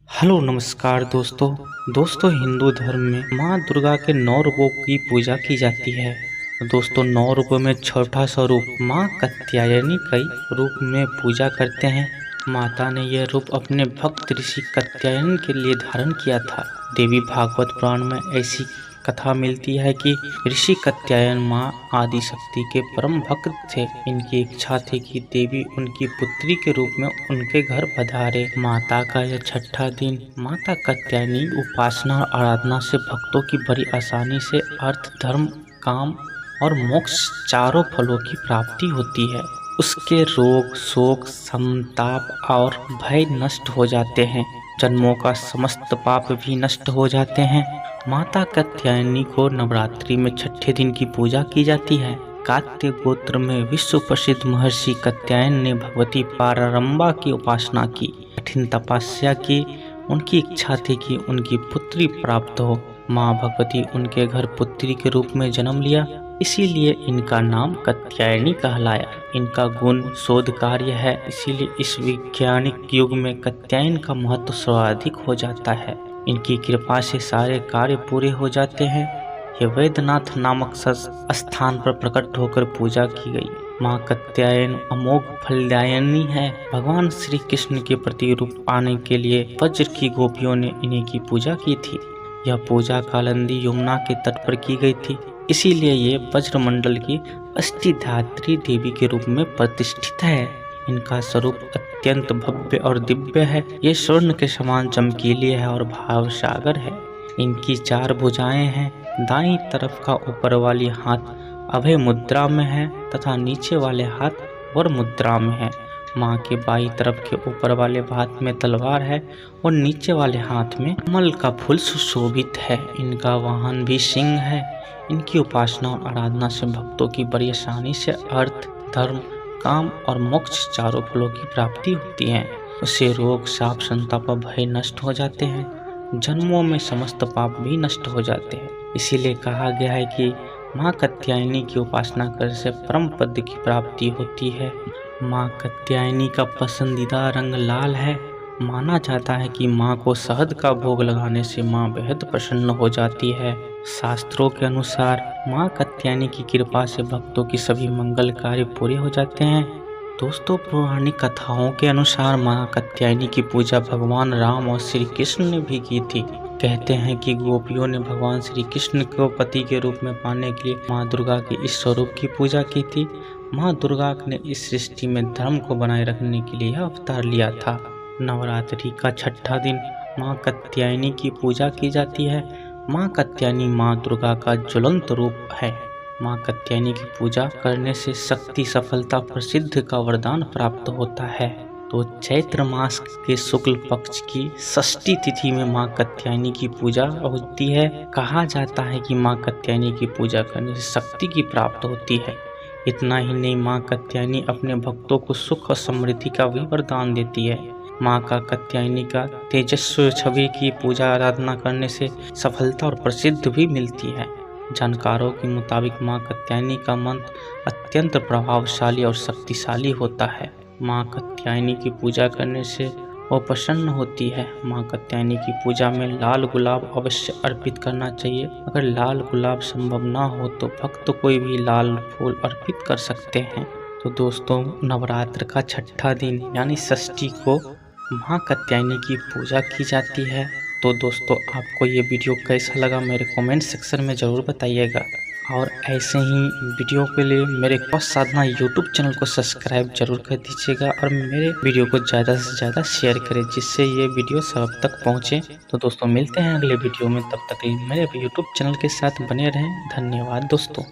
Hello नमस्कार दोस्तों हिंदू धर्म में माँ दुर्गा के 9 रूपों की पूजा की जाती है। दोस्तों 9 रूपों में छठा स्वरूप माँ कात्यायनी कई रूप में पूजा करते हैं। माता ने यह रूप अपने भक्त ऋषि कात्यायन के लिए धारण किया था। देवी भागवत पुराण में ऐसी कथा मिलती है कि ऋषि कात्यायन माँ आदि शक्ति के परम भक्त थे। इनकी इच्छा थी कि देवी उनकी पुत्री के रूप में उनके घर पधारे। माता का यह छठा दिन माता कात्यायनी उपासना और आराधना से भक्तों की बड़ी आसानी से अर्थ, धर्म, काम और मोक्ष चारों फलों की प्राप्ति होती है। उसके रोग, शोक, संताप और भय नष्ट हो जाते हैं। जन्मों का समस्त पाप भी नष्ट हो जाते हैं। माता कात्यायनी को नवरात्रि में छठे दिन की पूजा की जाती है। कात्य गोत्र में विश्व प्रसिद्ध महर्षि कात्यायन ने भगवती पारारंबा की उपासना की, कठिन तपस्या की। उनकी इच्छा थी कि उनकी पुत्री प्राप्त हो। माँ भगवती उनके घर पुत्री के रूप में जन्म लिया, इसीलिए इनका नाम कात्यायनी कहलाया। इनका गुण शोध कार्य है, इसीलिए इस वैज्ञानिक युग में कात्यायन का महत्व सर्वाधिक हो जाता है। इनकी कृपा से सारे कार्य पूरे हो जाते हैं। ये वैद्यनाथ नामक स्थान पर प्रकट होकर पूजा की गई। माँ कात्यायन अमोघ फलदायिनी है। भगवान श्री कृष्ण के प्रति रूप पाने के लिए वज्र की गोपियों ने इन्हीं की पूजा की थी। यह पूजा कालिंदी यमुना के तट पर की गई थी, इसीलिए ये वज्रमंडल की अष्टधात्री देवी के रूप में प्रतिष्ठित है। इनका स्वरूप अत्यंत भव्य और दिव्य है। ये स्वर्ण के समान चमकीली है और भाव सागर है। इनकी 4 भुजाएं हैं। दाईं तरफ का ऊपर वाली हाथ अभय मुद्रा में है तथा नीचे वाले हाथ वर मुद्रा में है। माँ के बाईं तरफ के ऊपर वाले हाथ में तलवार है और नीचे वाले हाथ में कमल का फूल सुशोभित है। इनका वाहन भी सिंह है। इनकी उपासना और आराधना से भक्तों की बड़ी आसानी से अर्थ, धर्म, काम और मोक्ष चारों फलों की प्राप्ति होती है। उससे रोग, शाप, संताप और भय नष्ट हो जाते हैं। जन्मों में समस्त पाप भी नष्ट हो जाते हैं। इसीलिए कहा गया है कि माँ कात्यायनी की उपासना करने से परम पद की प्राप्ति होती है। माँ कात्यायनी का पसंदीदा रंग लाल है। माना जाता है कि माँ को शहद का भोग लगाने से माँ बेहद प्रसन्न हो जाती है। शास्त्रों के अनुसार माँ कात्यायनी की कृपा से भक्तों की सभी मंगल कार्य पूरे हो जाते हैं। दोस्तों पौराणिक कथाओं के अनुसार माँ कात्यायनी की पूजा भगवान राम और श्री कृष्ण ने भी की थी। कहते हैं कि गोपियों ने भगवान श्री कृष्ण को पति के रूप में पाने के लिए माँ दुर्गा के इस स्वरूप की पूजा की थी। माँ दुर्गा ने इस सृष्टि में धर्म को बनाए रखने के लिए अवतार लिया था। नवरात्रि का छठा दिन माँ कात्यायनी की पूजा की जाती है। माँ कात्यायनी माँ दुर्गा का ज्वलंत रूप है। माँ कात्यायनी की पूजा करने से शक्ति, सफलता, प्रसिद्ध का वरदान प्राप्त होता है। तो चैत्र मास के शुक्ल पक्ष की षष्ठी तिथि में माँ कात्यायनी की पूजा होती है। कहा जाता है कि माँ कात्यायनी की पूजा करने से शक्ति की प्राप्त होती है। इतना ही नहीं, माँ कात्यायनी अपने भक्तों को सुख और समृद्धि का भी वरदान देती है। माँ का कात्यायनी का तेजस्वी छवि की पूजा आराधना करने से सफलता और प्रसिद्ध भी मिलती है। जानकारों के मुताबिक माँ कात्यायनी का मंत्र अत्यंत प्रभावशाली और शक्तिशाली होता है। माँ कात्यायनी की पूजा करने से वो प्रसन्न होती है। माँ कात्यायनी की पूजा में लाल गुलाब अवश्य अर्पित करना चाहिए। अगर लाल गुलाब संभव ना हो तो भक्त कोई भी लाल फूल अर्पित कर सकते हैं। तो दोस्तों नवरात्र का छठा दिन यानी षष्ठी को माँ कात्यायनी की पूजा की जाती है। तो दोस्तों आपको ये वीडियो कैसा लगा मेरे कमेंट सेक्शन में ज़रूर बताइएगा। और ऐसे ही वीडियो के लिए मेरे कौश साधना यूट्यूब चैनल को सब्सक्राइब जरूर कर दीजिएगा और मेरे वीडियो को ज़्यादा से ज़्यादा शेयर करें, जिससे ये वीडियो सब तक पहुँचे। तो दोस्तों मिलते हैं अगले वीडियो में, तब तक मेरे यूट्यूब चैनल के साथ बने रहें। धन्यवाद दोस्तों।